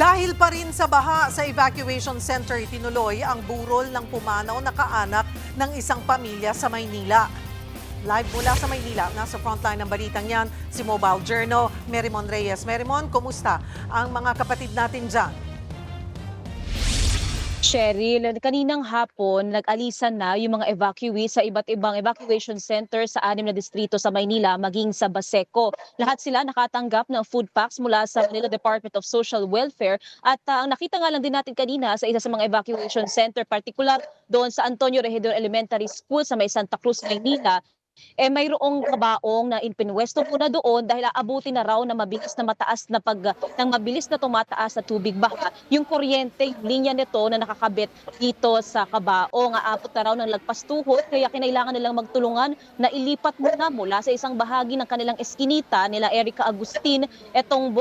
Dahil pa rin sa baha sa evacuation center, tinuloy ang burol ng pumanaw na kaanak ng isang pamilya sa Maynila. Live mula sa Maynila, nasa frontline ng balitang yan, si Mobile Journal, Merimon Reyes. Merimon, kumusta ang mga kapatid natin dyan? Cheryl, kaninang hapon, nag-alisan na yung mga evacuees sa iba't ibang evacuation center sa 6 na distrito sa Maynila, maging sa Baseco. Lahat sila nakatanggap ng food packs mula sa Manila Department of Social Welfare. At ang nakita nga lang din natin kanina sa isa sa mga evacuation center, particular doon sa Antonio Regidor Elementary School sa may Santa Cruz, Maynila, mayroong kabaong na ipinwesto muna doon dahil aabutin na raw na mabilis na tumataas na tubig baha. Yung kuryente, yung linya nito na nakakabit dito sa kabaong, aabot na raw ng lagpas tuhod, kaya kinailangan nilang magtulungan na ilipat mula sa isang bahagi ng kanilang eskinita nila Erica Agustin etong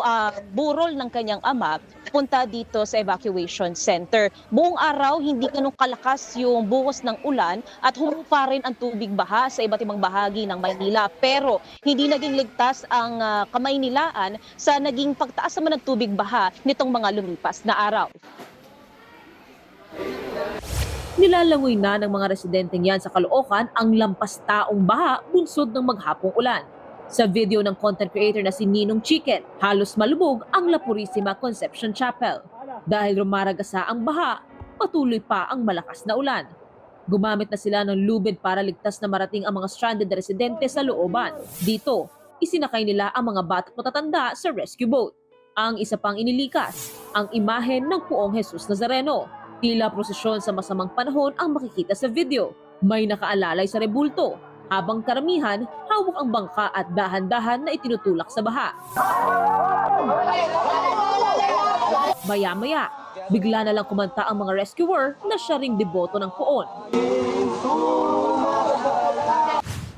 burol ng kanyang ama punta dito sa evacuation center. Buong araw, hindi ganun kalakas yung buhos ng ulan at humupa rin ang tubig baha sa iba't ibang bahagi ng Maynila. Pero hindi naging ligtas ang Kamaynilaan sa naging pagtaas naman ng tubig baha nitong mga lumipas na araw. Nilalangoy na ng mga residenteng yan sa Caloocan ang lampas taong baha bunsod ng maghapong ulan. Sa video ng content creator na si Ninong Chicken, halos malubog ang La Purisima Conception Chapel. Dahil rumaragasa ang baha, patuloy pa ang malakas na ulan. Gumamit na sila ng lubid para ligtas na marating ang mga stranded na residente sa looban. Dito, isinakay nila ang mga bata at matatanda sa rescue boat. Ang isa pang inilikas, ang imahe ng Poong Jesus Nazareno. Tila prosesyon sa masamang panahon ang makikita sa video. May nakaalalay sa rebulto, habang karamihan hawak ang bangka at dahan-dahan na itinutulak sa baha. Maya-maya, bigla na lang kumanta ang mga rescuer na siya ring deboto ng Poon.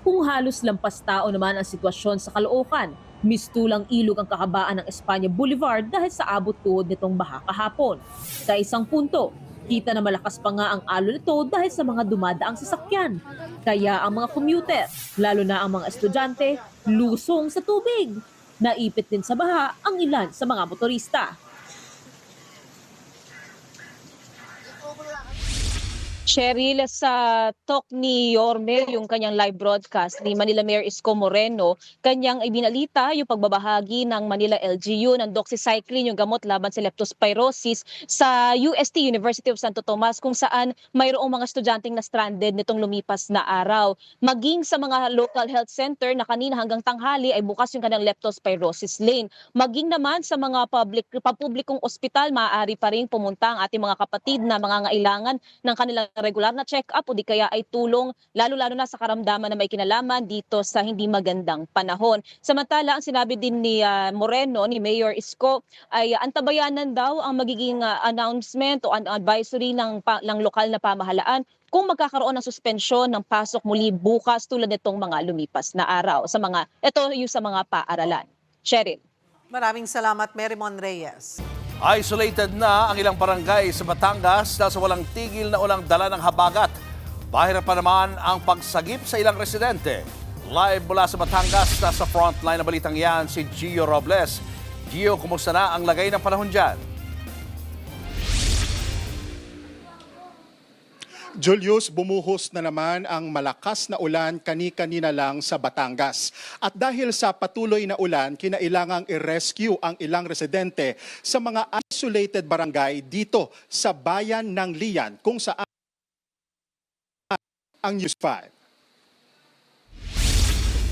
Kung halos lampas tao naman ang sitwasyon sa Caloocan, mistulang ilog ang kahabaan ng Espanya Boulevard dahil sa abot tuhod nitong baha kahapon. Sa isang punto, kita na malakas pa nga ang alon nito dahil sa mga dumadaang sasakyan. Kaya ang mga commuter, lalo na ang mga estudyante, lusong sa tubig. Naipit din sa baha ang ilan sa mga motorista. Cheryl, sa talk ni Yorme, yung kanyang live broadcast ni Manila Mayor Isko Moreno, kanyang ibinalita yung pagbabahagi ng Manila LGU ng doxycycline, yung gamot laban sa leptospirosis sa UST, University of Santo Tomas, kung saan mayroong mga estudyanteng na stranded nitong lumipas na araw. Maging sa mga local health center na kanina hanggang tanghali ay bukas yung kanilang leptospirosis lane. Maging naman sa mga publikong ospital, maaari pa rin pumunta ang ating mga kapatid na mangangailangan ng kanilang regular na check-up o di kaya ay tulong, lalo-lalo na sa karamdaman na may kinalaman dito sa hindi magandang panahon. Samantala, ang sinabi din ni Moreno, ni Mayor Isko, ay antabayanan daw ang magiging announcement o advisory ng lokal na pamahalaan kung magkakaroon ng suspensyon ng pasok muli bukas tulad nitong mga lumipas na araw sa mga paaralan. Cheryl. Maraming salamat, Merimon Reyes. Isolated na ang ilang barangay sa Batangas dahil sa walang tigil na ulang dala ng habagat. Bahira pa naman ang pagsagip sa ilang residente. Live mula sa Batangas, nasa frontline na balitang yan si Gio Robles. Gio, kumusta na ang lagay ng panahon dyan? Julius, bumuhos na naman ang malakas na ulan kani-kanina lang sa Batangas. At dahil sa patuloy na ulan, kinailangang i-rescue ang ilang residente sa mga isolated barangay dito sa bayan ng Lian, kung saan ang News 5.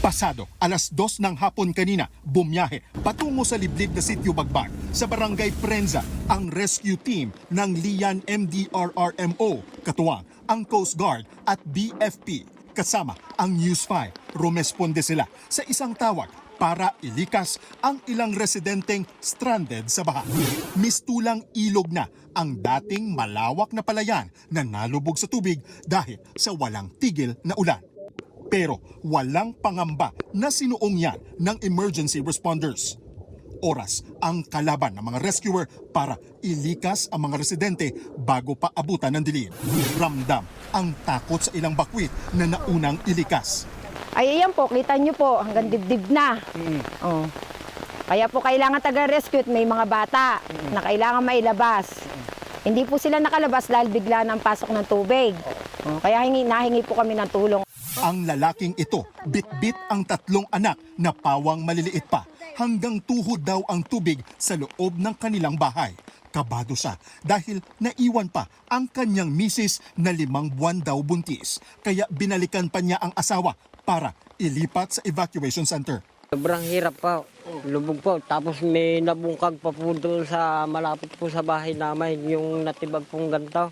Pasado, alas 2 ng hapon kanina, bumiyahe patungo sa liblib na sitio Bagbag sa Barangay Prenza ang rescue team ng Lian MDRRMO, katuwang ang Coast Guard at BFP. Kasama ang News 5, rumesponde sila sa isang tawag para ilikas ang ilang residenteng stranded sa baha. Mistulang ilog na ang dating malawak na palayan na nalubog sa tubig dahil sa walang tigil na ulan. Pero walang pangamba na sinuong yan ng emergency responders. Oras ang kalaban ng mga rescuer para ilikas ang mga residente bago pa abutan ng dilim. Ramdam ang takot sa ilang bakwit na naunang ilikas. Ay, ayan po, kita nyo po, hanggang dibdib na. Oh. Kaya po kailangan taga-rescue at may mga bata na kailangan mailabas. Hindi po sila nakalabas dahil bigla ng pasok ng tubig. Kaya nahingi po kami ng tulong. Ang lalaking ito, bit-bit ang 3 anak na pawang maliliit pa. Hanggang tuhod daw ang tubig sa loob ng kanilang bahay. Kabado siya dahil naiwan pa ang kanyang misis na 5 buwan daw buntis. Kaya binalikan pa niya ang asawa para ilipat sa evacuation center. Sobrang hirap pa, lubog po. Tapos may nabungkag pa po doon sa malapit po sa bahay namin, yung natibag pong ganito,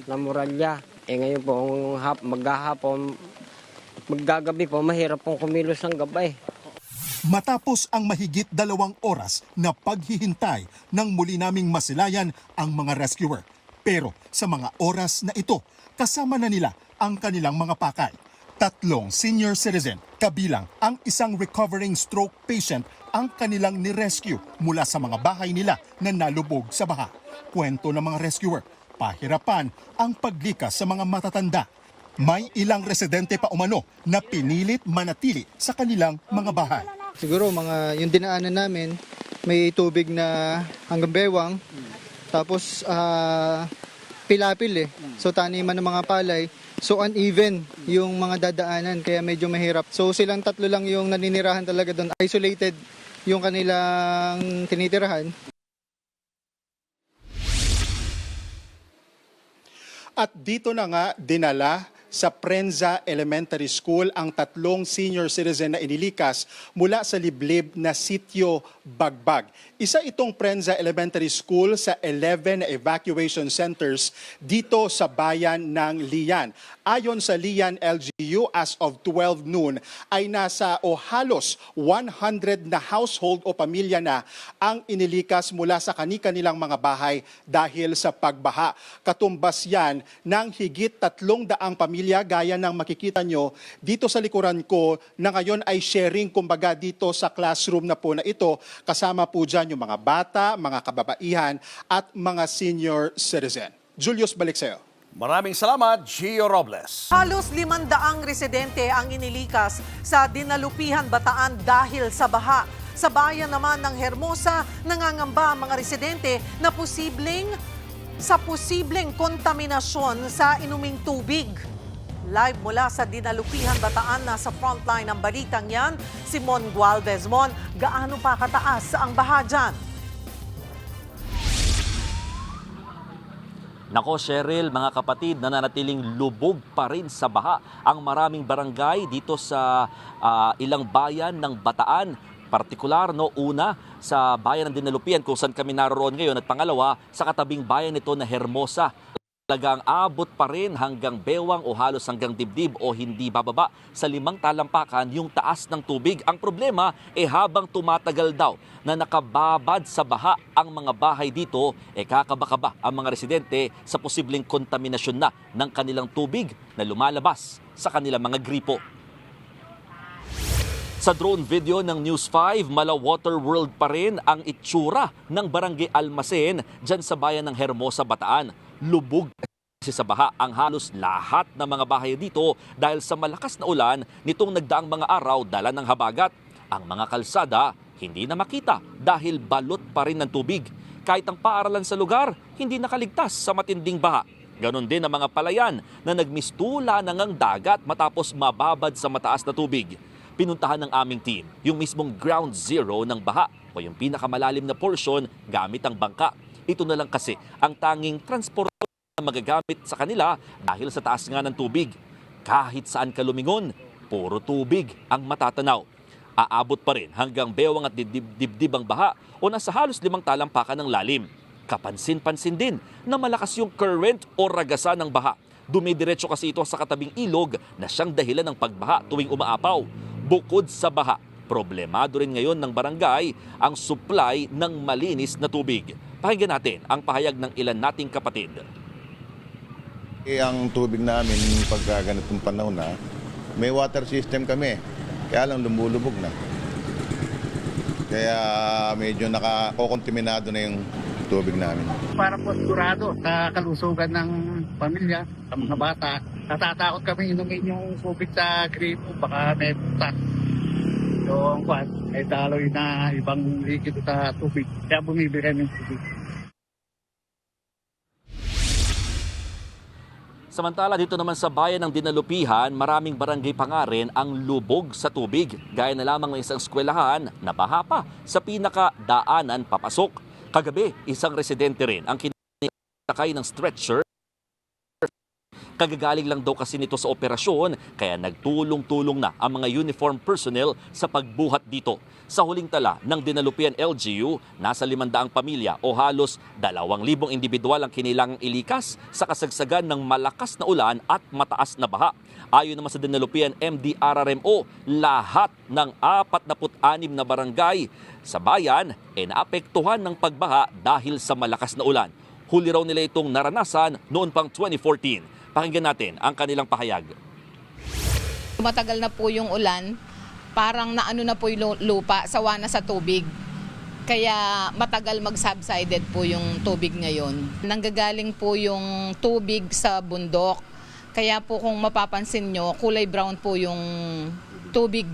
na muralya. Ngayon po, maghahapon, maggagabi po, mahirap pong kumilos ng gabay. Matapos ang mahigit 2 oras na paghihintay nang muli naming masilayan ang mga rescuer. Pero sa mga oras na ito, kasama na nila ang kanilang mga pakay. 3 senior citizen, kabilang ang isang recovering stroke patient ang kanilang ni-rescue mula sa mga bahay nila na nalubog sa baha. Kwento ng mga rescuer, pahirapan ang paglikas sa mga matatanda. May ilang residente pa umano na pinilit manatili sa kanilang mga bahay. Siguro yung dinaanan namin, may tubig na hanggang bewang, tapos pilapil So taniman ng mga palay. So uneven yung mga dadaanan kaya medyo mahirap. So silang 3 lang yung naninirahan talaga doon. Isolated yung kanilang tinitirahan. At dito na nga dinala sa Prenza Elementary School ang 3 senior citizen na inilikas mula sa liblib na sitio Bagbag. Isa itong Prenza Elementary School sa 11 evacuation centers dito sa bayan ng Lian. Ayon sa Lian LGU, as of 12 noon ay nasa o halos 100 na household o pamilya na ang inilikas mula sa kani-kanilang mga bahay dahil sa pagbaha. Katumbas yan ng higit 300 pamilya gaya ng makikita nyo dito sa likuran ko na ngayon ay sharing kumbaga dito sa classroom na po na ito. Kasama po dyan yung mga bata, mga kababaihan at mga senior citizen. Julius, balik sa'yo. Maraming salamat, Gio Robles. Halos 500 residente ang inilikas sa Dinalupihan, Bataan dahil sa baha. Sa bayan naman ng Hermosa, nangangamba ang mga residente na posibleng kontaminasyon sa inuming tubig. Live mula sa Dinalupihan, Bataan, nasa frontline ng balitang yan, si Mon Gualvez. Mon, gaano pa kataas ang baha dyan? Nako Cheryl, mga kapatid, nananatiling lubog pa rin sa baha ang maraming barangay dito sa ilang bayan ng Bataan. Partikular, una sa bayan ng Dinalupihan kung saan kami naroon ngayon at pangalawa sa katabing bayan nito na Hermosa. Talagang abot pa rin hanggang bewang o halos hanggang dibdib o hindi bababa sa 5 talampakan yung taas ng tubig. Ang problema habang tumatagal daw na nakababad sa baha ang mga bahay dito, kakaba-kaba ang mga residente sa posibleng kontaminasyon na ng kanilang tubig na lumalabas sa kanilang mga gripo. Sa drone video ng News 5, mala Water World pa rin ang itsura ng Barangay Almacen dyan sa bayan ng Hermosa, Bataan. Lubog kasi sa baha ang halos lahat ng mga bahay dito dahil sa malakas na ulan nitong nagdaang mga araw dala ng habagat. Ang mga kalsada hindi na makita dahil balot pa rin ng tubig. Kahit ang paaralan sa lugar, hindi nakaligtas sa matinding baha. Ganon din ang mga palayan na nagmistula ng ang dagat matapos mababad sa mataas na tubig. Pinuntahan ng aming team yung mismong ground zero ng baha o yung pinakamalalim na portion gamit ang bangka. Ito na lang kasi ang tanging transport na magagamit sa kanila dahil sa taas nga ng tubig. Kahit saan ka lumingon, puro tubig ang matatanaw. Aabot pa rin hanggang bewang at dibdib ang baha o nasa halos 5 talampakan ng lalim. Kapansin-pansin din na malakas yung current o ragasan ng baha. Dumidiretso kasi ito sa katabing ilog na siyang dahilan ng pagbaha tuwing umaapaw. Bukod sa baha, problemado rin ngayon ng barangay ang supply ng malinis na tubig. Pakinggan natin ang pahayag ng ilan nating kapatid. Ang tubig namin pagka ganitong panahon na, may water system kami. Kaya lang lumulubog na. Kaya medyo nakakokontaminado na yung tubig namin. Para po sigurado sa kalusugan ng pamilya, sa mga bata. Natatakot kami inumin yung tubig sa gripo, baka may butas. Yung kwan, ay daloy na ibang likid sa tubig. Kaya bumibili ng tubig. Samantala dito naman sa bayan ng Dinalupihan, maraming barangay pa nga rin ang lubog sa tubig. Gaya na lamang ng isang eskwelahan na baha pa sa pinakadaanan papasok. Kagabi, isang residente rin ang kinakay ng stretcher. Kagagaling lang daw kasi nito sa operasyon, kaya nagtulong-tulong na ang mga uniform personnel sa pagbuhat dito. Sa huling tala ng Dinalupian LGU, nasa 500 pamilya o halos 2,000 individual ang kinilangang ilikas sa kasagsagan ng malakas na ulan at mataas na baha. Ayon naman sa Dinalupian MDRRMO, lahat ng 46 na barangay sa bayan ay naapektuhan ng pagbaha dahil sa malakas na ulan. Huli raw nila itong naranasan noon pang 2014. Pakinggan natin ang kanilang pahayag. Matagal na po yung ulan, parang naano na po yung lupa, sawa na sa tubig. Kaya matagal mag-subsided po yung tubig ngayon. Nanggagaling po yung tubig sa bundok. Kaya po kung mapapansin nyo, kulay brown po yung tubig.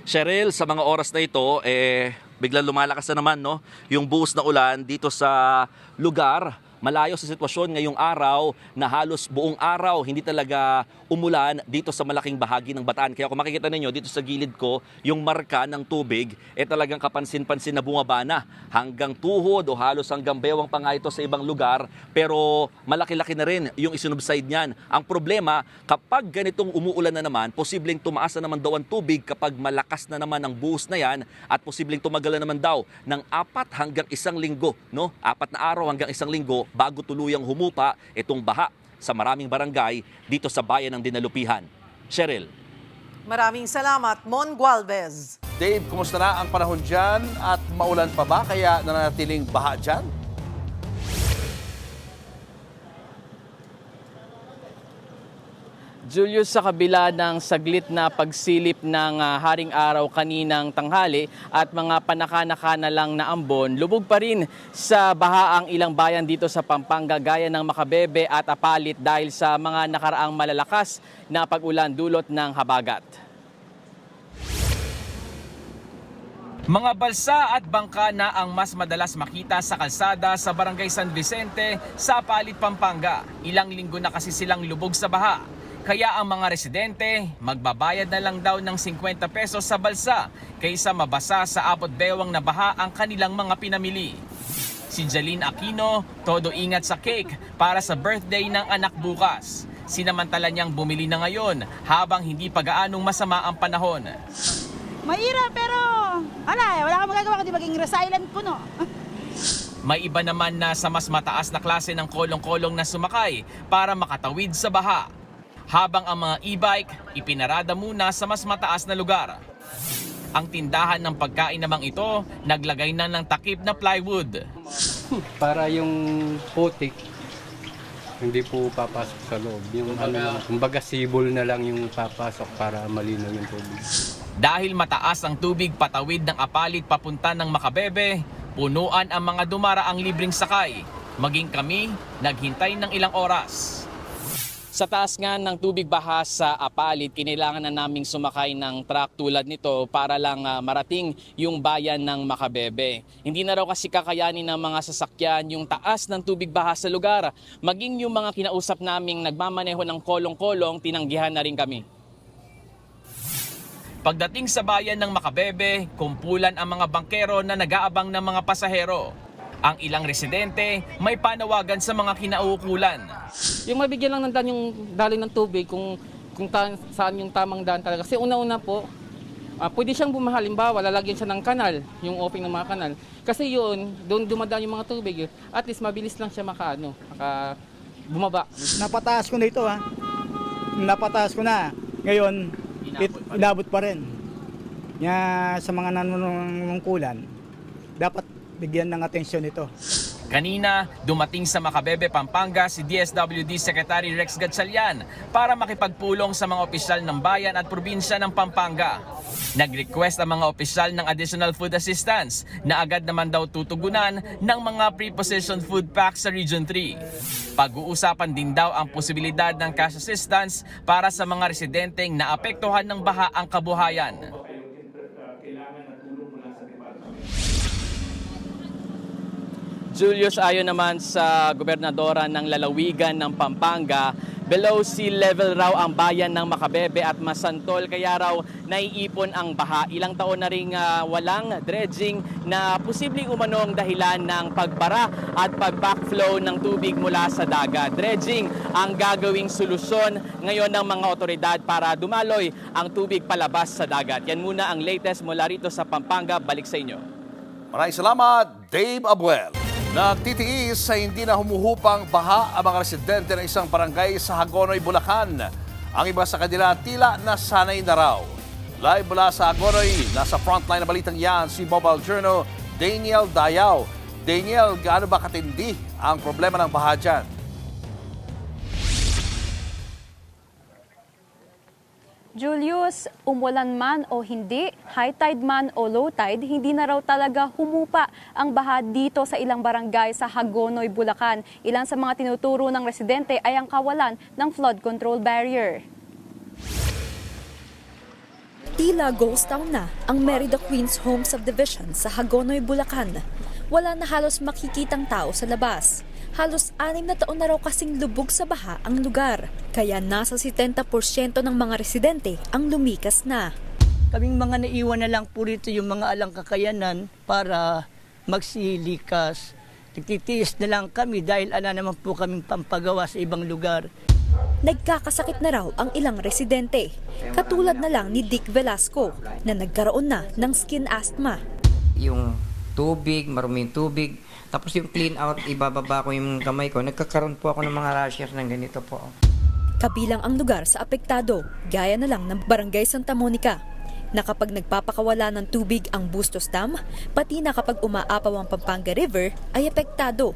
Cheryl, sa mga oras na ito, biglang lumalakas na naman yung buhos na ulan dito sa lugar. Malayo sa sitwasyon ngayong araw na halos buong araw hindi talaga umulan dito sa malaking bahagi ng Bataan. Kaya kung makikita ninyo dito sa gilid ko, yung marka ng tubig talagang kapansin-pansin na bumaba na hanggang tuhod o halos hanggang bewang pa nga ito sa ibang lugar. Pero malaki-laki na rin yung isinubside niyan. Ang problema, kapag ganitong umuulan na naman, posibleng tumaas na naman daw ang tubig kapag malakas na naman ang buhos na yan at posibleng tumagal na naman daw ng 4 hanggang 1 linggo. 4 na araw hanggang 1 linggo bago tuluyang humupa itong baha sa maraming barangay dito sa bayan ng Dinalupihan. Cheryl. Maraming salamat, Mon Gualvez. Dave, kumusta na ang panahon dyan at maulan pa ba kaya nanatiling baha dyan? Julius, sa kabila ng saglit na pagsilip ng haring araw kaninang tanghali at mga panaka-naka na lang na ambon, lubog pa rin sa baha ang ilang bayan dito sa Pampanga gaya ng Makabebe at Apalit dahil sa mga nakaraang malalakas na pag-ulan dulot ng habagat. Mga balsa at bangka na ang mas madalas makita sa kalsada sa Barangay San Vicente sa Apalit, Pampanga. Ilang linggo na kasi silang lubog sa baha. Kaya ang mga residente, magbabayad na lang daw ng 50 pesos sa balsa kaysa mabasa sa abot bewang na baha ang kanilang mga pinamili. Si Jaline Aquino, todo ingat sa cake para sa birthday ng anak bukas. Sinamantala niyang bumili na ngayon habang hindi pa gaanong masama ang panahon. Mahirap pero wala kang magagawa kundi maging resilient puno. May iba naman na sa mas mataas na klase ng kolong-kolong na sumakay para makatawid sa baha. Habang ang mga e-bike ipinarada muna sa mas mataas na lugar. Ang tindahan ng pagkain namang ito, naglagay na ng takip na plywood. Para yung putik, hindi po papasok sa loob. Yung kumbaga sibol na lang yung papasok para malinaw yung tubig. Dahil mataas ang tubig patawid ng Apalit papunta ng Makabebe, punuan ang mga dumaraang libreng sakay. Maging kami, naghintay ng ilang oras. Sa taas nga ng tubig baha sa Apalit, kinailangan na naming sumakay ng truck tulad nito para lang marating yung bayan ng Makabebe. Hindi na raw kasi kakayanin ng mga sasakyan yung taas ng tubig baha sa lugar. Maging yung mga kinausap naming nagmamaneho ng kolong-kolong, tinanggihan na rin kami. Pagdating sa bayan ng Makabebe, kumpulan ang mga bangkero na nag-aabang ng mga pasahero. Ang ilang residente may panawagan sa mga kinauukulan. Yung mabigyan lang ng daan yung daloy ng tubig kung saan yung tamang daan talaga. Kasi una-una po, pwede siyang bumahal. Halimbawa, lalagyan siya ng kanal, yung opening ng mga kanal. Kasi yun, doon dumadaan yung mga tubig. At least mabilis lang siya bumaba. Napataas ko na ito Napataas ko na. Ngayon, inabot pa rin. Sa mga nanunungkulan, dapat bigyan ng atensyon ito. Kanina, dumating sa Macabebe, Pampanga si DSWD Secretary Rex Gatchalian para makipagpulong sa mga opisyal ng bayan at probinsya ng Pampanga. Nag-request ang mga opisyal ng additional food assistance na agad naman daw tutugunan ng mga pre-positioned food packs sa Region 3. Pag-uusapan din daw ang posibilidad ng cash assistance para sa mga residenteng naapektuhan ng baha ang kabuhayan. Julius, ayon naman sa gobernadora ng lalawigan ng Pampanga, below sea level raw ang bayan ng Macabebe at Masantol, kaya raw naiipon ang baha. Ilang taon na ring walang dredging na posibleng umanong dahilan ng pagbara at pag-backflow ng tubig mula sa dagat. Dredging ang gagawing solusyon ngayon ng mga otoridad para dumaloy ang tubig palabas sa dagat. Yan muna ang latest mula rito sa Pampanga. Balik sa inyo. Maraming salamat, Dave Abuel. Nagtitiis sa hindi na humuhupang baha ang mga residente ng isang barangay sa Hagonoy, Bulacan. Ang iba sa kanila tila nasanay na raw. Live mula sa Hagonoy, nasa frontline na balitang yan si Mobile Journal Daniel Dayaw. Daniel, gaano ba katindi ang problema ng baha dyan? Julius, umulan man o hindi, high tide man o low tide, hindi na raw talaga humupa ang baha dito sa ilang barangay sa Hagonoy, Bulacan. Ilan sa mga tinuturo ng residente ay ang kawalan ng flood control barrier. Tila ghost town na ang Merida Queens Home Subdivision sa Hagonoy, Bulacan. Wala na halos makikitang tao sa labas. Halos 6 na taon na raw kasing lubog sa baha ang lugar. Kaya nasa 70% ng mga residente ang lumikas na. Kaming mga naiwan na lang po rito yung mga alang kakayanan para magsilikas. Nagtitiis na lang kami dahil ala naman po kaming pampagawa sa ibang lugar. Nagkakasakit na raw ang ilang residente. Katulad na lang ni Dick Velasco na nagkaroon na ng skin asthma. Yung tubig, maruming tubig, tapos yung clean out, ibababa ko yung kamay ko. Nagkakaroon po ako ng mga rashes ng ganito po. Kabilang ang lugar sa apektado, gaya na lang ng Barangay Santa Monica, na kapag nagpapakawala ng tubig ang Bustos Dam, pati na kapag umaapaw ang Pampanga River, ay apektado.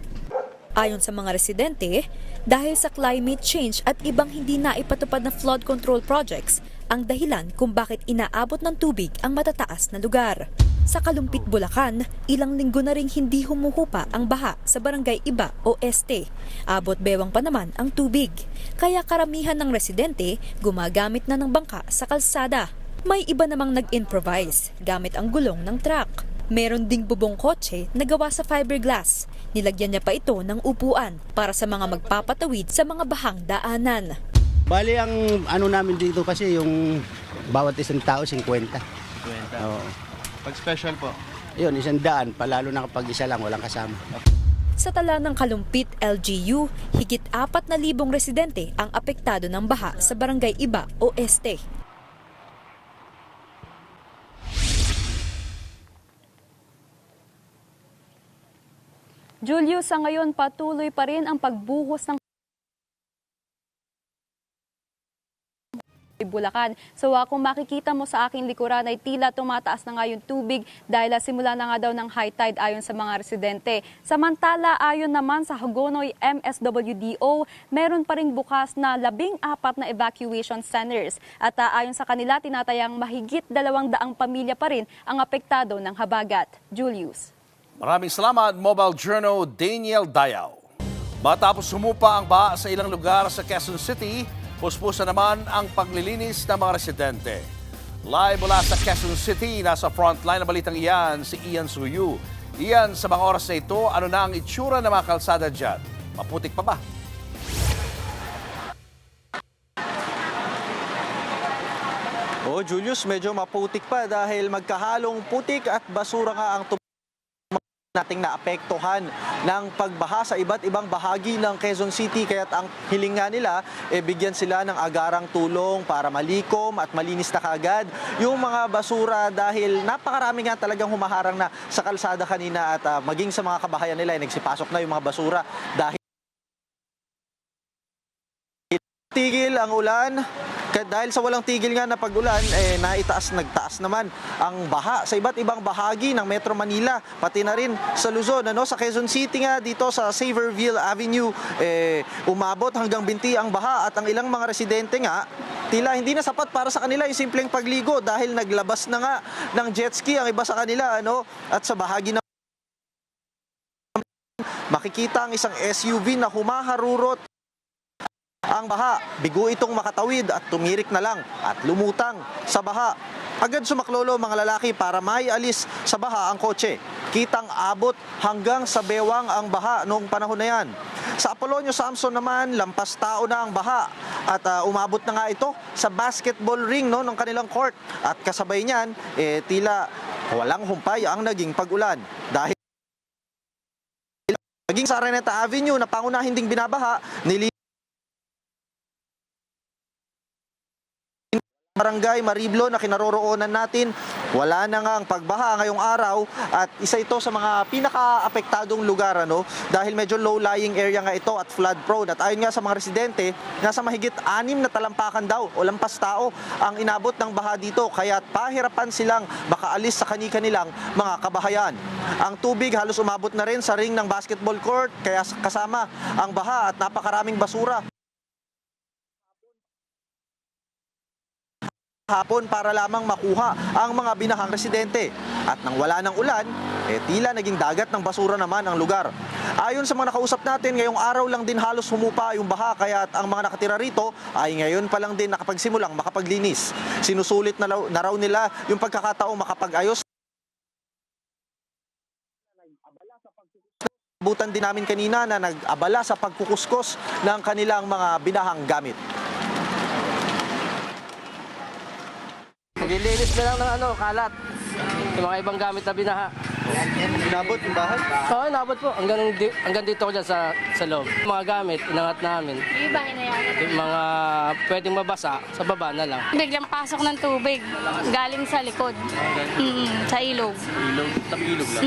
Ayon sa mga residente, dahil sa climate change at ibang hindi naipatupad na flood control projects, ang dahilan kung bakit inaabot ng tubig ang matataas na lugar. Sa Kalumpit, Bulacan, ilang linggo na ring hindi humuhupa ang baha sa Barangay Iba o Este. Abot bewang pa naman ang tubig. Kaya karamihan ng residente gumagamit na ng bangka sa kalsada. May iba namang nag-improvise gamit ang gulong ng truck. Meron ding bubong kotse na gawa sa fiberglass. Nilagyan niya pa ito ng upuan para sa mga magpapatawid sa mga bahang daanan. Bali ang ano namin dito kasi yung bawat isang tao 50. Oo. Pag special po? Yun, 100, palalo na kapag isa lang, walang kasama. Sa tala ng Kalumpit LGU, higit 4,000 residente ang apektado ng baha sa Barangay Iba o Este. Julius, sa ngayon patuloy pa rin ang pagbuhos ng Bulacan. So kung makikita mo sa aking likuran ay tila tumataas na nga yung tubig dahil simula na nga daw ng high tide ayon sa mga residente. Samantala ayon naman sa Hagonoy MSWDO, meron pa ring bukas na 14 na evacuation centers. At ayon sa kanila tinatayang mahigit 200 pamilya pa rin ang apektado ng habagat. Julius. Maraming salamat, Mobile Journal Daniel Dayaw. Matapos humupa ang baha sa ilang lugar sa Quezon City, puspusa naman ang paglilinis ng mga residente. Live mula sa Quezon City, nasa frontline na balitang iyan si Ian Suyu. Ian, sa mga oras na ito, ano na ang itsura ng mga kalsada dyan? Maputik pa ba? Julius, medyo maputik pa dahil magkahalong putik at basura nga ang nating naapektuhan ng pagbaha sa iba't ibang bahagi ng Quezon City. Kaya't ang hiling nga nila, bigyan sila ng agarang tulong para malikom at malinis na kaagad yung mga basura dahil napakarami nga talagang humaharang na sa kalsada kanina at maging sa mga kabahayan nila ay nagsipasok na yung mga basura dahil tigil ang ulan. Dahil sa walang tigil nga na pag-ulan, nagtaas naman ang baha sa iba't ibang bahagi ng Metro Manila, pati na rin sa Luzon. Sa Quezon City nga, dito sa Saverville Avenue, umabot hanggang binti ang baha at ang ilang mga residente nga, tila hindi na sapat para sa kanila yung simpleng pagligo dahil naglabas na nga ng jet ski ang iba sa kanila. At sa bahagi na makikita ang isang SUV na humaharurot ang baha. Bigo itong makatawid at tumirik na lang at lumutang sa baha. Agad sumaklolo mga lalaki para maialis sa baha ang kotse. Kitang abot hanggang sa bewang ang baha noong panahon na yan. Sa Apolonio Samson naman, lampas tao na ang baha at umabot na nga ito sa basketball ring ng kanilang court. At kasabay niyan, tila walang humpay ang naging pag-ulan. Dahil naging sa Araneta Avenue na pangunahin ding binabaha, Barangay Mariblo na kinaroroonan natin, wala na nga ang pagbaha ngayong araw at isa ito sa mga pinaka-apektadong lugar dahil medyo low-lying area nga ito at flood prone. At ayon nga sa mga residente, nasa mahigit 6 na talampakan daw o lampas tao ang inabot ng baha dito kaya pahirapan silang makaalis sa kani-kanilang mga kabahayan. Ang tubig halos umabot na rin sa ring ng basketball court kaya kasama ang baha at napakaraming basura hapon para lamang makuha ang mga binahang residente. At nang wala ng ulan, tila naging dagat ng basura naman ang lugar. Ayon sa mga nakausap natin, ngayong araw lang din halos humupa yung baha kaya ang mga nakatira rito ay ngayon pa lang din nakapagsimulang makapaglinis. Sinusulit na raw nila yung pagkakataong makapag-ayos. Butan din namin kanina na nag-abala sa pagkukuskos ng kanilang mga binahang gamit. Nililinis na lang ng kalat. Yung mga ibang gamit na binaha. Inabot yung bahay? Oo, inabot po. Hanggang dito ko dyan sa loob. Mga gamit, inangat namin. Yung iba hinayaan? Yung mga pwedeng mabasa, sa baba na lang. Biglang pasok ng tubig. Galing sa likod. Sa ilog. Ilog? Tabi ilog lang?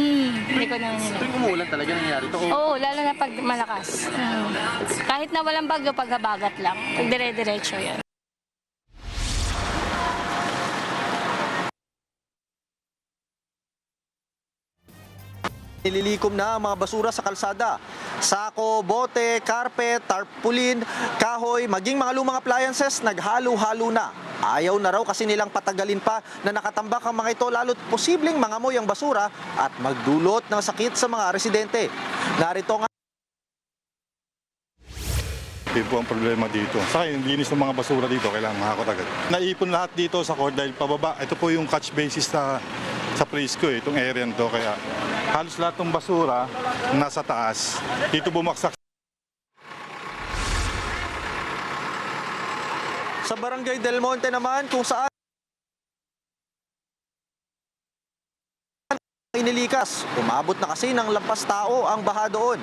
Likod namin nila. Tuwing umuulan talaga nangyari ito? Oo, lalo na pag malakas. Kahit na walang bagyo, paghabagat lang. Pag dire-diretso yan. Nililikom na ang mga basura sa kalsada. Sako, bote, carpet, tarpaulin, kahoy, maging mga lumang appliances, naghalo-halo na. Ayaw na raw kasi nilang patagalin pa na nakatambak ang mga ito lalo't posibleng mangamoy ang basura at magdulot ng sakit sa mga residente. Narito nga. Ito po ang problema dito. Saka yung linis ng mga basura dito, kailangan mahakot agad. Naipon lahat dito sa court dahil pababa. Ito po yung catch basis sa Prisco, itong area nito. Kaya halos lahat ng basura nasa taas. Dito bumaksak. Sa Barangay Del Monte naman, kung saan inilikas, umabot na kasi ng lampas tao ang baha doon.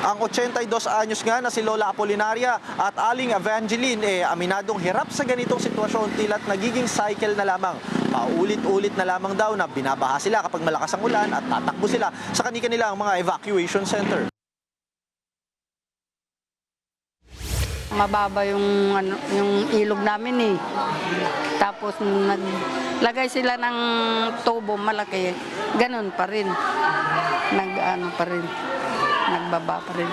Ang 82 anyos nga na si Lola Apolinaria at Aling Evangeline aminadong hirap sa ganitong sitwasyon, tila't nagiging cycle na lamang. Paulit-ulit na lamang daw na binabaha sila kapag malakas ang ulan at tatakbo sila sa kanilang mga evacuation center. Mababa yung ilog namin Tapos naglagay sila ng tubo malaki. Ganun pa rin. Nagbaba pa rin.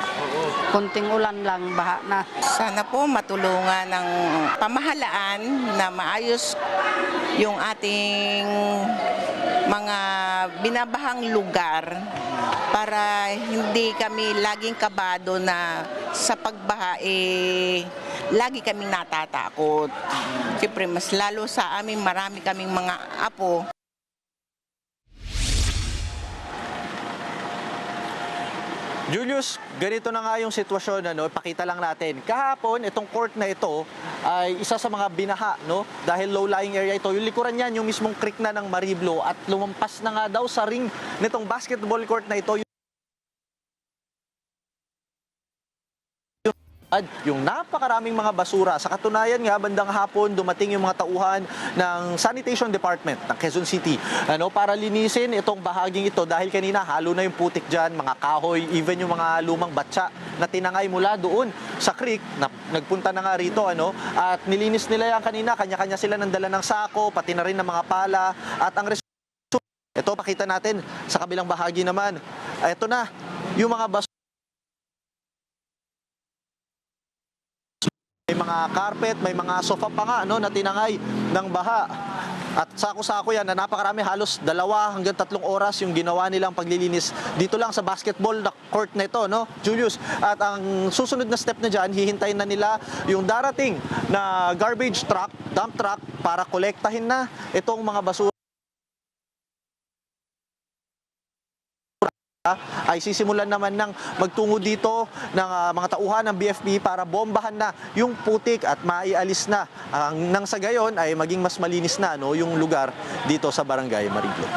Kunting ulan lang, baha na. Sana po matulungan ng pamahalaan na maayos yung ating mga binabahang lugar para hindi kami laging kabado na sa pagbaha lagi kaming natatakot. Siyempre mas lalo sa amin marami kaming mga apo. Julius, ganito na nga yung sitwasyon, pakita lang natin. Kahapon, itong court na ito ay isa sa mga binaha, dahil low-lying area ito. Yung likuran niyan, yung mismong creek na ng Mariblo at lumampas na nga daw sa ring nitong basketball court na ito. Yung napakaraming mga basura. Sa katunayan nga, bandang hapon, dumating yung mga tauhan ng Sanitation Department ng Quezon City para linisin itong bahaging ito dahil kanina halo na yung putik dyan, mga kahoy, even yung mga lumang batsa na tinangay mula doon sa creek, nagpunta na nga rito, at nilinis nila yan kanina, kanya-kanya sila ng dala ng sako, pati na rin ng mga pala, at ang resulta, ito pakita natin sa kabilang bahagi naman, ito na, yung mga basura, may mga carpet, may mga sofa pa nga, na tinangay ng baha. At sako-sako yan na napakarami, halos 2 hanggang 3 oras yung ginawa nilang paglilinis dito lang sa basketball na court na ito, Julius. At ang susunod na step na dyan, hihintayin na nila yung darating na garbage truck, dump truck, para kolektahin na itong mga basura. Ay sisimulan naman ng magtungo dito ng mga tauhan ng BFP para bombahan na yung putik at maialis na. Nang sa gayon ay maging mas malinis na yung lugar dito sa Barangay Mariglo.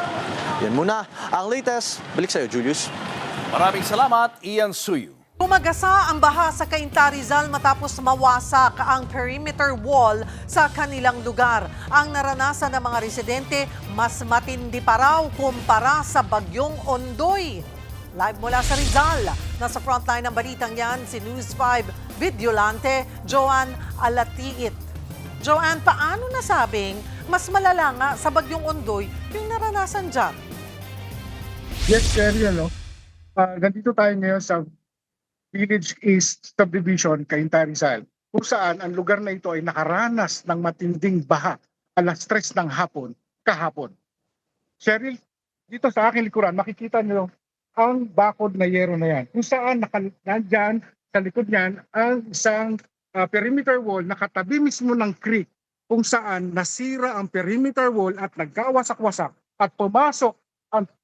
Yan muna ang latest. Balik sa'yo, Julius. Maraming salamat, Ian Suyu. Pumagasa ang baha sa Cainta, Rizal matapos mawasak ang perimeter wall sa kanilang lugar. Ang naranasan ng mga residente mas matindi pa raw kumpara sa bagyong Ondoy. Live mula sa Rizal, nasa frontline ng balitang yan si News 5 Videolante, Joanne Alatiit. Joanne, paano nasabing mas malala nga sa bagyong Ondoy yung naranasan dyan? Yes, Sherry, nandito tayo ngayon sa Village East Subdivision, Cainta, Rizal, kung saan ang lugar na ito ay nakaranas ng matinding baha alas 3 ng hapon kahapon. Cheryl, dito sa aking likuran, makikita nyo ang bakod na yero na yan. Kung saan nandyan sa likod niyan ang isang perimeter wall na katabi mismo ng creek, kung saan nasira ang perimeter wall at nagkawasak-wasak at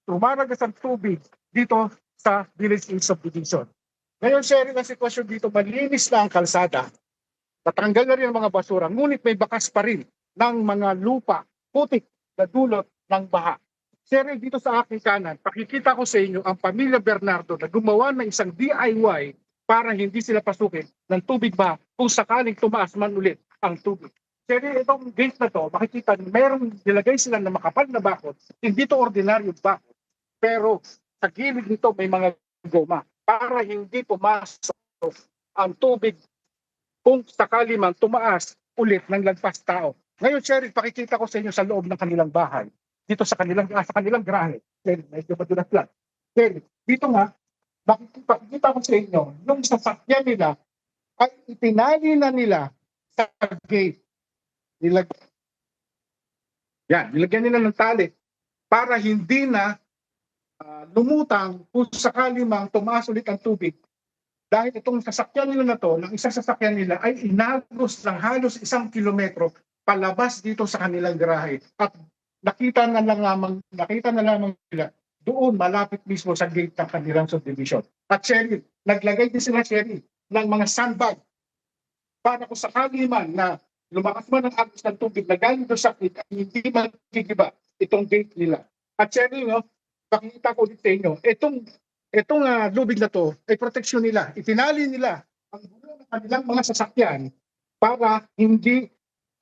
tumaragas ang tubig dito sa Village East Subdivision. Ngayon, Sherry, ang sitwasyon dito, malinis na ang kalsada. Natanggal na rin ang mga basura, ngunit may bakas pa rin ng mga lupa, putik na dulot ng baha. Sherry, dito sa aking kanan, pakikita ko sa inyo ang pamilya Bernardo na gumawa ng isang DIY para hindi sila pasukin ng tubig baha kung sakaling tumaas man ulit ang tubig. Sherry, itong gate na to, makikita, mayroong nilagay sila na makapal na bakod. Hindi to ordinaryong bakod, pero sa gilid nito may mga goma para hindi pumasok ang tubig kung sakali man tumaas ulit ng lagpas tao. Ngayon, Sherry, pakikita ko sa inyo sa loob ng kanilang bahay. Dito sa kanilang garahe. Medyo madulas lang. Dito nga, makikita ko sa inyo, nung sasakyan nila, ay itinali na nila sa gate. Nilagyan nila ng tali para hindi na lumutang kung sakali mang tumaas ulit ang tubig. Dahil itong sasakyan nila na to, ng isang sasakyan nila ay inagos ng halos 1 kilometro palabas dito sa kanilang garahe. At nakita na lamang nila doon malapit mismo sa gate ng kanilang subdivision. At Sherry, naglagay din sila, Sherry, ng mga sandbag para kung sakali man na lumakas man ang agos ng tubig na galing doon sa gate ay hindi magigiba itong gate nila. At Sherry, pakikita ko ulit sa inyo, itong lubig na to ay proteksyon nila. Itinali nila ang gulo ng kanilang mga sasakyan para hindi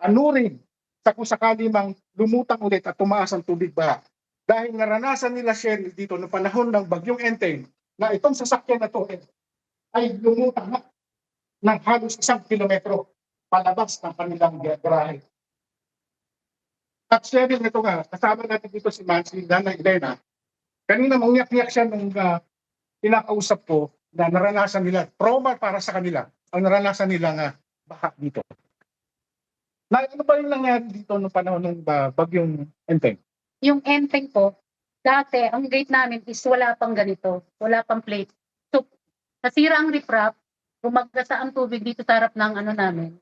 anurin sa kung sakali mang lumutang ulit at tumaas ang tubig baha. Dahil naranasan nila, Sherry, dito noong panahon ng bagyong Enteng na itong sasakyan na to ay lumutang ng halos 1 kilometro palabas ng kanilang garahe. At Sherry, ito nga, kasama natin dito si Nanay Elena. Kanina mangyak-yak siya nung pinakausap ko na naranasan nila, trauma para sa kanila, ang naranasan nila baha dito. Ano ba yung nangyari dito noong panahon ng bagyong Enteng? Yung Enteng po, dati ang gate namin is wala pang ganito, wala pang plate. So, nasira ang riprap, rumagasa ang tubig dito sa harap ng namin.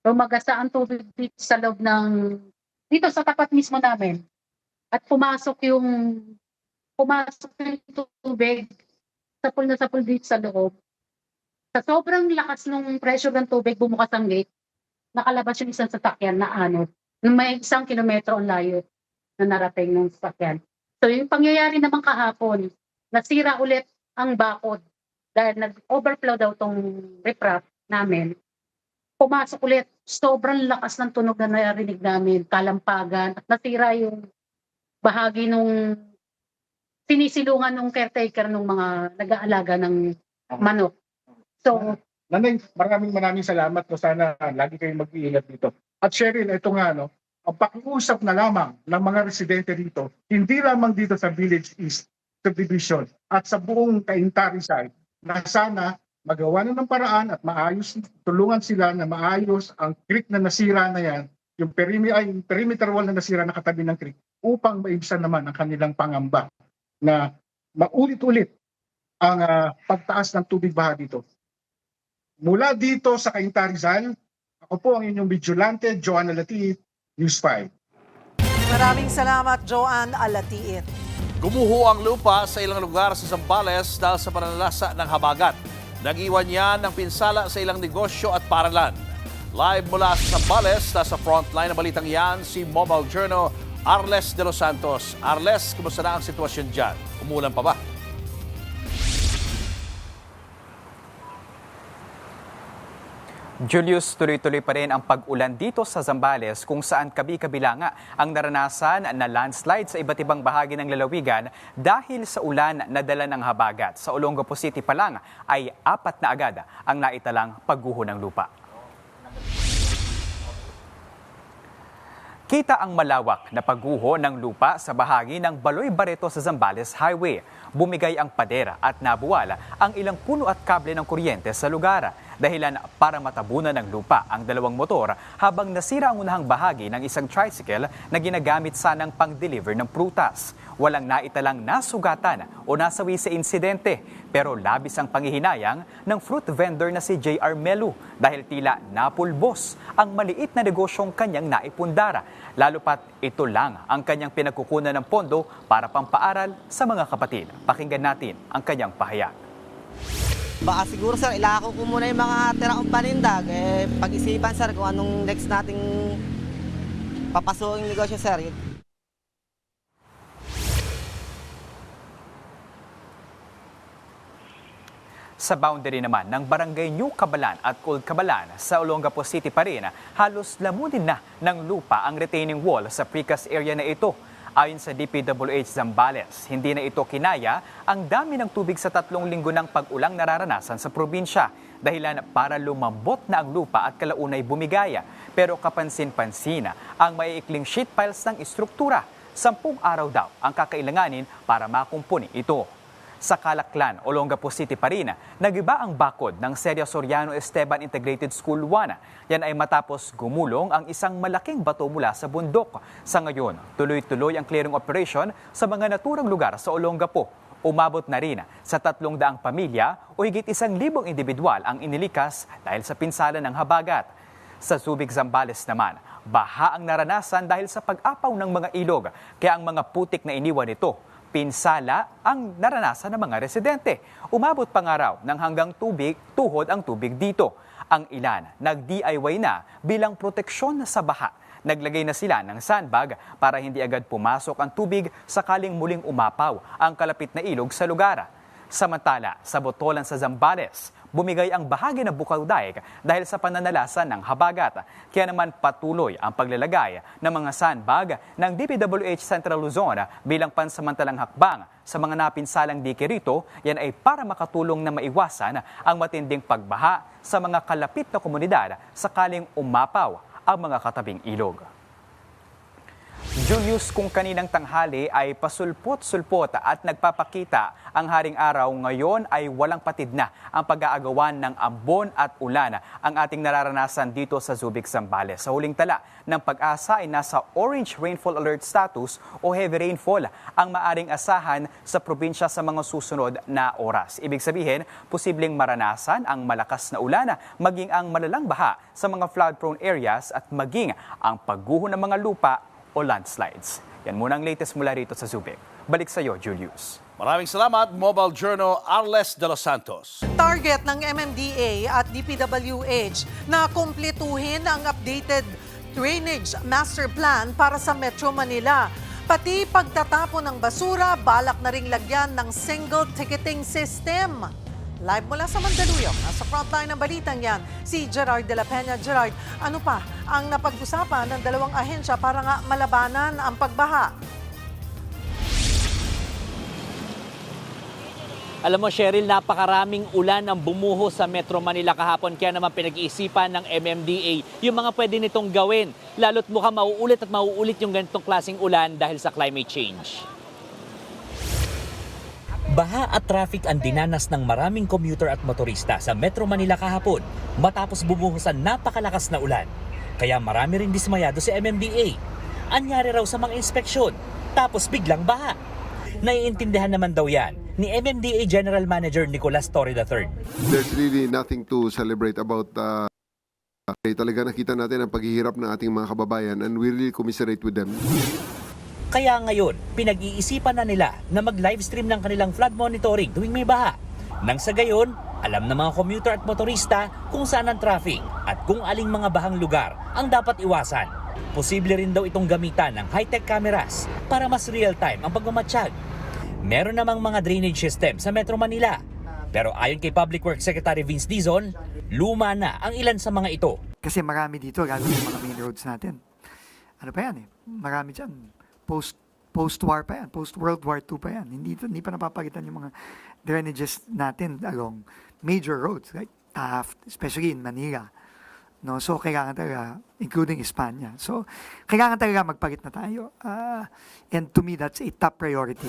Rumagasa ang tubig dito sa loob dito sa tapat mismo namin. At pumasok yung tubig, sapul dito sa loob. Sa sobrang lakas ng pressure ng tubig, bumukas ang gate. Nakalabas yung isang sasakyan na may 1 kilometro ang layo na narating ng sasakyan. So yung pangyayari naman kahapon, nasira ulit ang bakod dahil nag-overflow daw tong riprap namin. Pumasok ulit, sobrang lakas ng tunog na narinig namin, kalampagan, at nasira yung bahagi nung sinisilungan ng caretaker ng mga nag-aalaga ng manok. So, Nanay, maraming salamat no. Sana lagi kayong mag-iingat dito. At Sheryl, ito nga no, ang pakiusap na lamang ng mga residente dito, hindi lamang dito sa Village East Subdivision at sa buong Cainta Rizal, na sana magawa na ng paraan at maayos, tulungan sila na maayos ang creek na nasira na yan, yung perimeter wall na nasira na katabi ng creek, upang maibsan naman ang kanilang pangamba na maulit-ulit ang pagtaas ng tubig baha dito. Mula dito sa Cainta Rizal, ako po ang inyong vigilante, Joanne Alatiit, News 5. Maraming salamat, Joanne Alatiit. Gumuho ang lupa sa ilang lugar sa Zambales dahil sa pananalasa ng habagat. Nag-iwan yan ng pinsala sa ilang negosyo at paralan. Live mula sa Zambales, nasa frontline ng balitang yan, si Mobile Journal Arles de los Santos. Arles, kumusta na ang sitwasyon dyan? Umulan pa ba? Julius, tuloy-tuloy pa rin ang pag-ulan dito sa Zambales kung saan kabi-kabila nga ang naranasan na landslide sa iba't ibang bahagi ng lalawigan dahil sa ulan na dala ng habagat. Sa Olongapo City pa lang ay 4 na agad ang naitalang pagguho ng lupa. Kita ang malawak na pagguho ng lupa sa bahagi ng Baloy Barreto sa Zambales Highway. Bumigay ang padera at nabuwala ang ilang puno at kable ng kuryente sa lugar. Dahilan para matabunan ng lupa ang 2 motor habang nasira ang unahang bahagi ng isang tricycle na ginagamit sanang pang-deliver ng prutas. Walang naitalang nasugatan o nasawi sa insidente pero labis ang panghihinayang ng fruit vendor na si J.R. Melu dahil tila napulbos ang maliit na negosyong kanyang naipundara. Lalo pat ito lang ang kanyang pinagkukunan ng pondo para pampaaral sa mga kapatid. Pakinggan natin ang kanyang pahayag. Baka siguro sir, ilako ko muna yung mga tiraong panindag. Pag-isipan sir kung anong next nating papasukin negosyo sir. Sa boundary naman ng Barangay New Cabalan at Old Cabalan sa Olongapo City pa rin, halos lamunin na ng lupa ang retaining wall sa precast area na ito. Ayon sa DPWH Zambales, hindi na ito kinaya ang dami ng tubig sa 3 linggo ng pag-ulang nararanasan sa probinsya. Dahilan para lumambot na ang lupa at kalaunay bumigaya. Pero kapansin-pansin ang maiikling sheet piles ng istruktura. 10 araw daw ang kakailanganin para makumpuni ito. Sa Calaclan, Olongapo City pa rin, nagiba ang bakod ng Seria Soriano Esteban Integrated School 1. Yan ay matapos gumulong ang isang malaking bato mula sa bundok. Sa ngayon, tuloy-tuloy ang clearing operation sa mga naturang lugar sa Olongapo. Umabot na rin sa 300 pamilya o higit 1,000 individual ang inilikas dahil sa pinsala ng habagat. Sa Subic, Zambales naman, baha ang naranasan dahil sa pag-apaw ng mga ilog, kaya ang mga putik na iniwan nito pinsala ang naranasan ng mga residente. Umabot pa nga raw ng hanggang tuhod ang tubig dito. Ang ilan nag-DIY na bilang proteksyon sa baha. Naglagay na sila ng sandbag para hindi agad pumasok ang tubig sakaling muling umapaw ang kalapit na ilog sa lugar. Samantala, sa Botolan sa Zambales, bumigay ang bahagi ng Bukal-Daig dahil sa pananalasa ng habagat. Kaya naman patuloy ang paglalagay ng mga sandbag ng DPWH Central Luzon bilang pansamantalang hakbang sa mga napinsalang dike rito. Yan ay para makatulong na maiwasan ang matinding pagbaha sa mga kalapit na komunidad sakaling umapaw ang mga katabing ilog. Julius, kung kaninang tanghali ay pasulpot-sulpot at nagpapakita ang haring araw, ngayon ay walang patid na ang pag-aagawan ng ambon at ulan ang ating nararanasan dito sa Subic, Zambales. Sa huling tala ng pag-asa ay nasa orange rainfall alert status o heavy rainfall ang maaring asahan sa probinsya sa mga susunod na oras. Ibig sabihin, posibleng maranasan ang malakas na ulan, maging ang malalang baha sa mga flood-prone areas at maging ang pagguho ng mga lupa o landslides. Yan muna ang latest mula rito sa Subic. Balik sa iyo, Julius. Maraming salamat, Mobile Journal Arles de los Santos. Target ng MMDA at DPWH na kumpletuhin ang updated drainage master plan para sa Metro Manila. Pati pagtatapon ng basura, balak na ring lagyan ng single ticketing system. Live mula sa Mandaluyong, nasa frontline ng balitang yan, si Gerard de la Peña. Gerard, ano pa ang napag-usapan ng 2 ahensya para nga malabanan ang pagbaha? Alam mo, Cheryl, napakaraming ulan ang bumuho sa Metro Manila kahapon. Kaya naman pinag-iisipan ng MMDA yung mga pwede nitong gawin. Lalo't mukhang mauulit at mauulit yung ganitong klaseng ulan dahil sa climate change. Baha at traffic ang dinanas ng maraming commuter at motorista sa Metro Manila kahapon matapos bumuhos ang napakalakas na ulan. Kaya marami rin dismayado sa MMDA. Anyari raw sa mga inspeksyon, tapos biglang baha. Naiintindihan naman daw yan ni MMDA General Manager Nicolas Torre III. There's really nothing to celebrate about talaga nakita natin ang paghihirap ng ating mga kababayan and we really commiserate with them. Kaya ngayon, pinag-iisipan na nila na mag-livestream ng kanilang flood monitoring tuwing may baha. Nang sa gayon, alam ng mga commuter at motorista kung saan ang traffic at kung aling mga bahang lugar ang dapat iwasan. Posible rin daw itong gamitan ng high-tech cameras para mas real-time ang pagmamatsyag. Meron namang mga drainage system sa Metro Manila. Pero ayon kay Public Works Secretary Vince Dizon, luma na ang ilan sa mga ito. Kasi marami dito, lalo yung mga main roads natin. Ano pa yan eh? Marami dyan. Post-war pa yan. Post-World War II pa yan. Hindi pa napapagitan yung mga drainages natin along major roads, like Taft, especially in Manila. No, so kailangan talaga, including Espanya. So kailangan talaga magpagit na tayo. And to me, that's a top priority.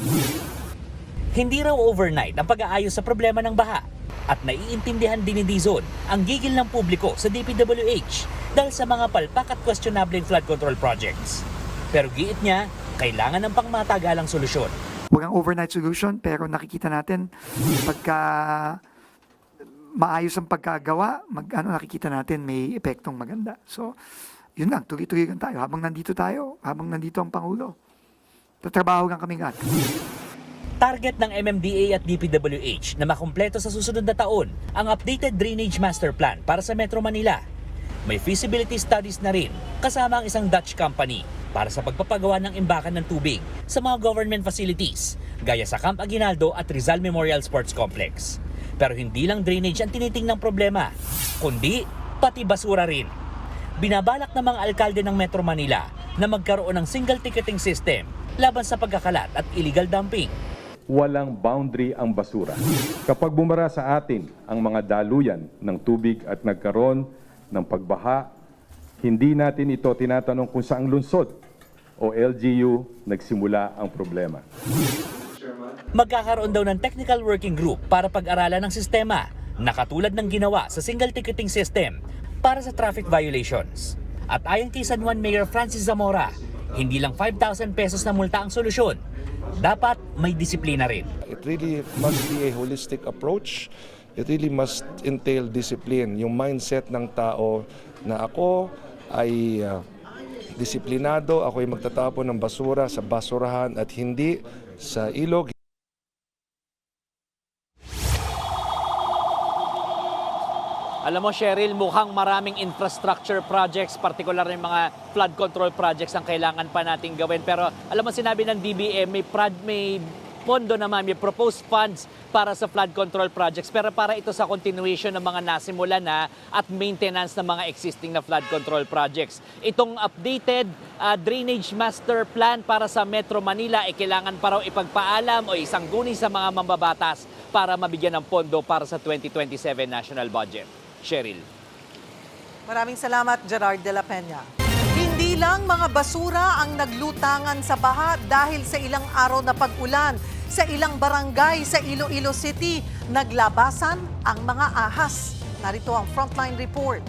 Hindi raw overnight ang pag-aayos sa problema ng baha. At naiintindihan din ni Dizon ang gigil ng publiko sa DPWH dahil sa mga palpak at questionable flood control projects. Pero giit niya, kailangan ng pangmatagalang solusyon. Walang overnight solution, pero nakikita natin pagka maayos ang pagkagawa, nakikita natin may epektong maganda. So, yun lang, tuloy-tuloy lang tayo. Habang nandito ang Pangulo, tatrabaho lang kami lahat. Target ng MMDA at DPWH na makumpleto sa susunod na taon ang updated drainage master plan para sa Metro Manila. May feasibility studies na rin kasama ang isang Dutch company para sa pagpapagawa ng imbakan ng tubig sa mga government facilities gaya sa Camp Aguinaldo at Rizal Memorial Sports Complex. Pero hindi lang drainage ang tinitingnang problema, kundi pati basura rin. Binabalak ng mga alkalde ng Metro Manila na magkaroon ng single ticketing system laban sa pagkakalat at illegal dumping. Walang boundary ang basura. Kapag bumara sa atin ang mga daluyan ng tubig at nagkaroon ng pagbaha, hindi natin ito tinatanong kung saang lungsod o LGU nagsimula ang problema. Magkakaroon daw ng technical working group para pag-aralan ng sistema na katulad ng ginawa sa single ticketing system para sa traffic violations. At ayon kay San Juan Mayor Francis Zamora, hindi lang 5,000 pesos na multa ang solusyon. Dapat may disiplina rin. It really must be a holistic approach. It really must entail discipline. Yung mindset ng tao na ako ay disiplinado, ako ay magtatapon ng basura sa basurahan at hindi sa ilog. Alam mo, Cheryl, mukhang maraming infrastructure projects, particular yung mga flood control projects ang kailangan pa nating gawin. Pero alam mo, sinabi ng DBM, may pondo naman, may proposed funds para sa flood control projects. Pero para ito sa continuation ng mga nasimula na at maintenance ng mga existing na flood control projects. Itong updated drainage master plan para sa Metro Manila ay kailangan pa raw ipagpaalam o isang guni sa mga mambabatas para mabigyan ng pondo para sa 2027 national budget. Cheryl. Maraming salamat, Gerard de la Peña. Hindi lang mga basura ang naglutangan sa baha dahil sa ilang araw na pag-ulan. Sa ilang barangay sa Iloilo City, naglabasan ang mga ahas. Narito ang Frontline Report.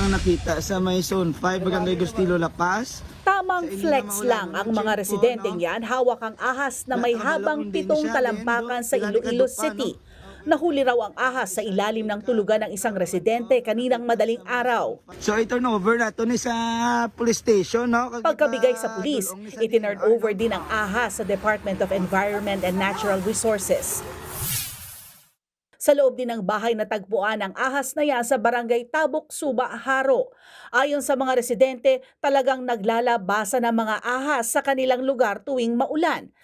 Ang nakita sa may Zone 5, Barangay Gustilo, La Paz. Tamang flex lang ang mga residenteng yan, hawak ang ahas na may habang 7 talampakan sa Iloilo City. Nahuli raw ang ahas sa ilalim ng tulugan ng isang residente kaninang madaling araw. So i-turn over na ito sa police station. No? Pagkabigay sa pulis, itinurn over din ang ahas sa Department of Environment and Natural Resources. Sa loob din ng bahay na tagpuan ang ahas na yan sa Barangay Tabok, Suba, Haro. Ayon sa mga residente, talagang naglalabasa ng mga ahas sa kanilang lugar tuwing maulan.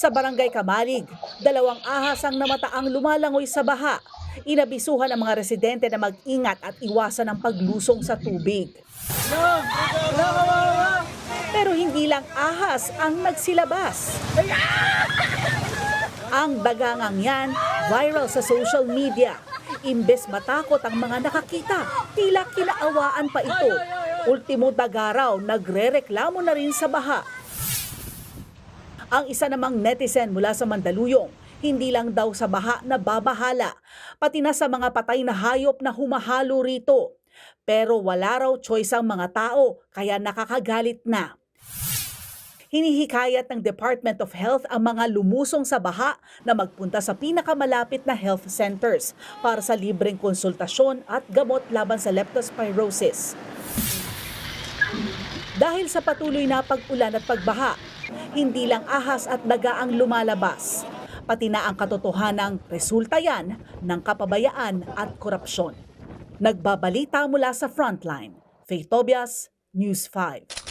Sa Barangay Kamalig, 2 ahas ang namataang lumalangoy sa baha. Inabisuhan ang mga residente na mag-ingat at iwasan ang paglusong sa tubig. Pero hindi lang ahas ang nagsilabas. Ang dagangang yan, viral sa social media. Imbes matakot ang mga nakakita, tila kinaawaan pa ito. Ultimo daga raw, nagrereklamo na rin sa baha. Ang isa namang netizen mula sa Mandaluyong, hindi lang daw sa baha na babahala, pati na sa mga patay na hayop na humahalo rito. Pero wala raw choice ang mga tao, kaya nakakagalit na. Hinihikayat ng Department of Health ang mga lumusong sa baha na magpunta sa pinakamalapit na health centers para sa libreng konsultasyon at gamot laban sa leptospirosis. Dahil sa patuloy na pag-ulan at pagbaha, hindi lang ahas at daga ang lumalabas, pati na ang katotohanang resulta yan ng kapabayaan at korupsyon. Nagbabalita mula sa Frontline, Faith Tobias, News 5.